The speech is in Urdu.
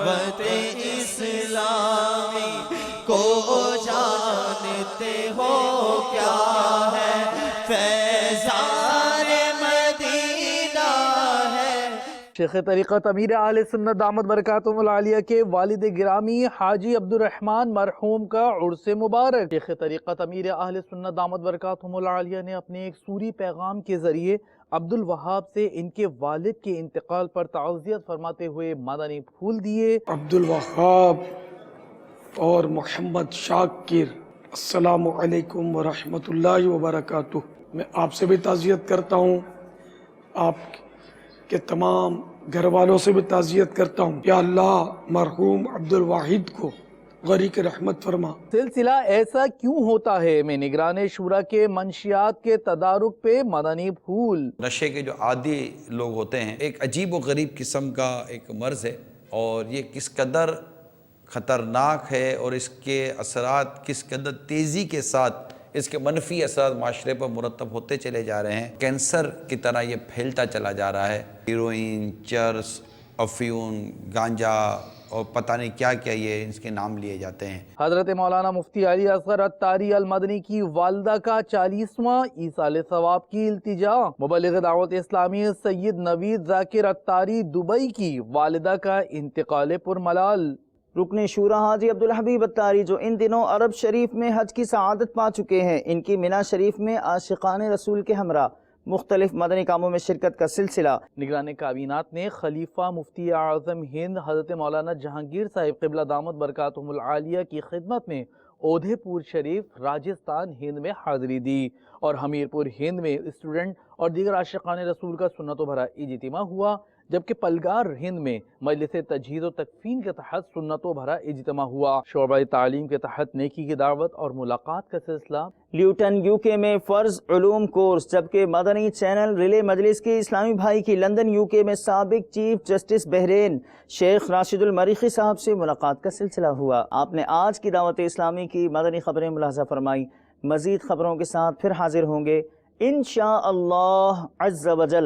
دعوت اسلامی کو جانتے ہو کیا ہے فیضان مدینہ ہے۔ شیخ طریقت امیر اہل سنت دامت برکاتہم العالیہ کے والد گرامی حاجی عبدالرحمن مرحوم کا عرس مبارک۔ شیخ طریقت امیر اہل سنت دامت برکاتہم العالیہ نے اپنے ایک سوری پیغام کے ذریعے عبدالوہاب سے ان کے والد کے انتقال پر تعزیت فرماتے ہوئے مدنی پھول دیے۔ عبدالوہاب اور محمد شاکر، السلام علیکم ورحمۃ اللہ وبرکاتہ۔ میں آپ سے بھی تعزیت کرتا ہوں، آپ کے تمام گھر والوں سے بھی تعزیت کرتا ہوں۔ یا اللہ مرحوم عبدالواحد کو غریق رحمت فرما۔ سلسلہ ایسا کیوں ہوتا ہے میں نگران شورا کے منشیات کے تدارک پہ مدنی پھول۔ نشے کے جو عادی لوگ ہوتے ہیں، ایک عجیب و غریب قسم کا ایک مرض ہے، اور یہ کس قدر خطرناک ہے اور اس کے اثرات کس قدر تیزی کے ساتھ اس کے منفی اثرات معاشرے پر مرتب ہوتے چلے جا رہے ہیں۔ کینسر کی طرح یہ پھیلتا چلا جا رہا ہے۔ ہیروئن، چرس، افیون، گانجا اور پتہ نہیں کیا کیا یہ اس کے نام لیے جاتے ہیں۔ حضرت مولانا مفتی علی اصغر عطاری المدنی کی والدہ کا 40واں ایصال ثواب کی التجا۔ مبلغ دعوت اسلامی سید نوید ذاکر عطاری دبئی کی والدہ کا انتقال پرملال۔ رکن شورا حاجی عبدالحبیب عطاری جو ان دنوں عرب شریف میں حج کی سعادت پا چکے ہیں، ان کی مینا شریف میں عاشقان رسول کے ہمراہ مختلف مدنی کاموں میں شرکت کا سلسلہ۔ نگران کابینات نے خلیفہ مفتی اعظم ہند حضرت مولانا جہانگیر صاحب قبلہ دامت برکاتہم العالیہ کی خدمت میں اودھے پور شریف راجستھان ہند میں حاضری دی، اور حمیر پور ہند میں اسٹوڈنٹ اور دیگر عاشقان رسول کا سنت و بھرا اجتماع ہوا، جبکہ پلگار ہند میں مجلس تجہیز و تکفین کے تحت سنت و بھرا اجتماع ہوا۔ شعبہ تعلیم کے تحت نیکی کی دعوت اور ملاقات کا سلسلہ۔ لیوٹن یو کے میں فرض علوم کورس، جبکہ مدنی چینل ریلے مجلس کے اسلامی بھائی کی لندن یو کے میں سابق چیف جسٹس بحرین شیخ راشد المریخی صاحب سے ملاقات کا سلسلہ ہوا۔ آپ نے آج کی دعوت اسلامی کی مدنی خبریں ملاحظہ فرمائی۔ مزید خبروں کے ساتھ پھر حاضر ہوں گے انشاءاللہ عز و جل۔